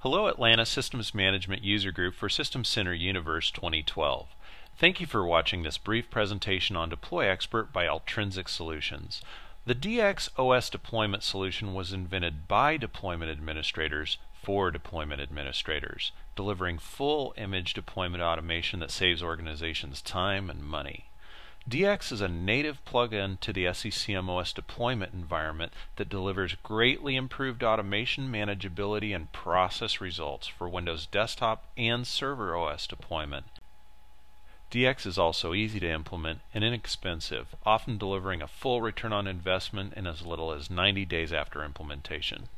Hello Atlanta Systems Management User Group for System Center Universe 2012. Thank you for watching this brief presentation on DeployExpert by Altrinsic Solutions. The DX OS deployment solution was invented by deployment administrators for deployment administrators, delivering full image deployment automation that saves organizations time and money. DX is a native plugin to the SCCM OS deployment environment that delivers greatly improved automation, manageability, and process results for Windows Desktop and Server OS deployment. DX is also easy to implement and inexpensive, often delivering a full return on investment in as little as 90 days after implementation.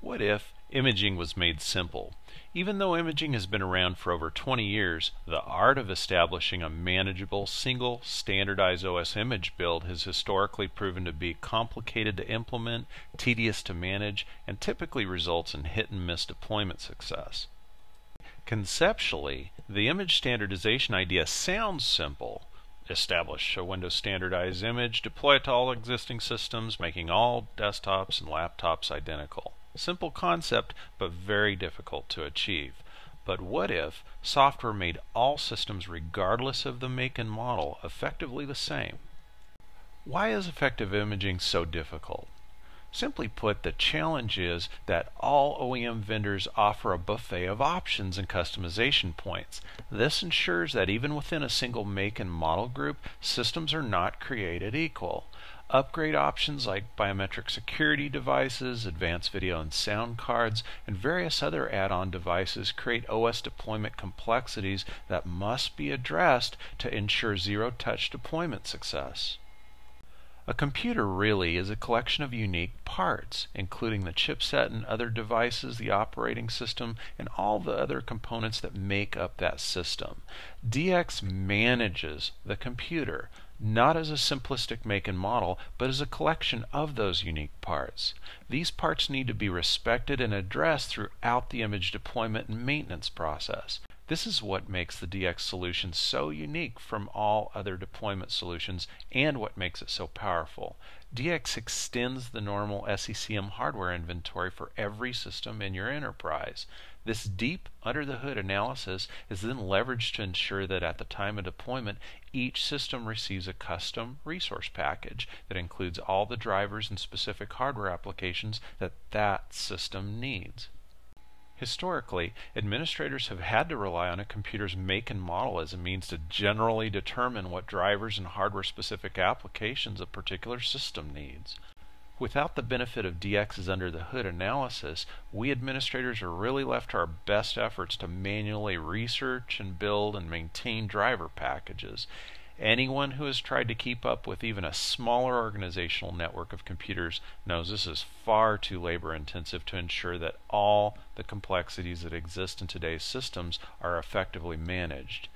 What if imaging was made simple? Even though imaging has been around for over 20 years, the art of establishing a manageable, single, standardized OS image build has historically proven to be complicated to implement, tedious to manage, and typically results in hit-and-miss deployment success. Conceptually, the image standardization idea sounds simple. Establish a Windows standardized image, deploy it to all existing systems, making all desktops and laptops identical. Simple concept, but very difficult to achieve. But what if software made all systems, regardless of the make and model, effectively the same? Why is effective imaging so difficult? Simply put, the challenge is that all OEM vendors offer a buffet of options and customization points. This ensures that even within a single make and model group, systems are not created equal. Upgrade options like biometric security devices, advanced video and sound cards, and various other add-on devices create OS deployment complexities that must be addressed to ensure zero-touch deployment success. A computer really is a collection of unique parts, including the chipset and other devices, the operating system, and all the other components that make up that system. DX manages the computer, not as a simplistic make and model, but as a collection of those unique parts. These parts need to be respected and addressed throughout the image deployment and maintenance process. This is what makes the DX solution so unique from all other deployment solutions and what makes it so powerful. DX extends the normal SCCM hardware inventory for every system in your enterprise. This deep under-the-hood analysis is then leveraged to ensure that at the time of deployment, each system receives a custom resource package that includes all the drivers and specific hardware applications that that system needs. Historically, administrators have had to rely on a computer's make and model as a means to generally determine what drivers and hardware-specific applications a particular system needs. Without the benefit of DX's under-the-hood analysis, we administrators are really left to our best efforts to manually research and build and maintain driver packages. Anyone who has tried to keep up with even a smaller organizational network of computers knows this is far too labor-intensive to ensure that all the complexities that exist in today's systems are effectively managed.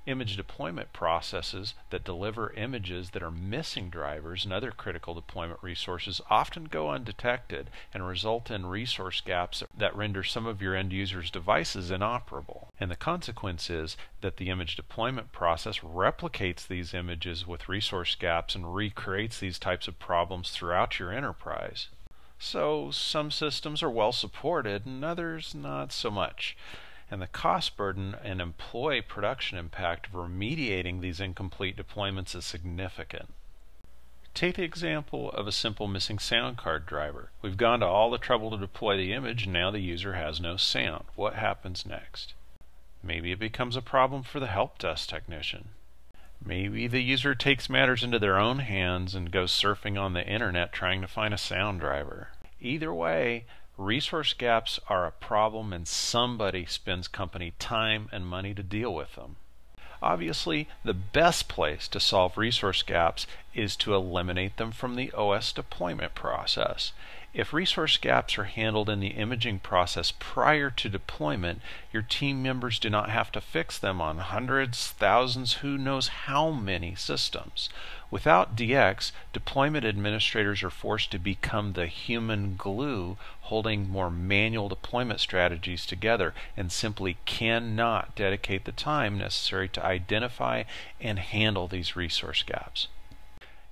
Image deployment processes that deliver images that are missing drivers and other critical deployment resources often go undetected and result in resource gaps that render some of your end users' devices inoperable. And the consequence is that the image deployment process replicates these images with resource gaps and recreates these types of problems throughout your enterprise. So some systems are well supported and others not so much. And the cost burden and employee production impact of remediating these incomplete deployments is significant. Take the example of a simple missing sound card driver. We've gone to all the trouble to deploy the image and now the user has no sound. What happens next? Maybe it becomes a problem for the help desk technician. Maybe the user takes matters into their own hands and goes surfing on the internet trying to find a sound driver. Either way, resource gaps are a problem and somebody spends company time and money to deal with them. Obviously, the best place to solve resource gaps is to eliminate them from the OS deployment process. If resource gaps are handled in the imaging process prior to deployment, your team members do not have to fix them on hundreds, thousands, who knows how many systems. Without DX, deployment administrators are forced to become the human glue holding more manual deployment strategies together and simply cannot dedicate the time necessary to identify and handle these resource gaps.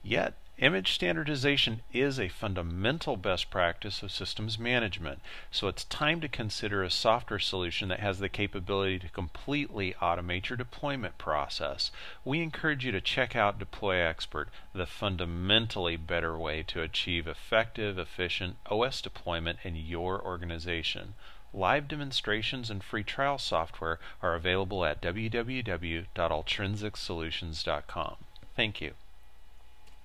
Yet, Image standardization is a fundamental best practice of systems management, so it's time to consider a software solution that has the capability to completely automate your deployment process. We encourage you to check out DeployExpert, the fundamentally better way to achieve effective, efficient OS deployment in your organization. Live demonstrations and free trial software are available at www.altrinsicsolutions.com. Thank you.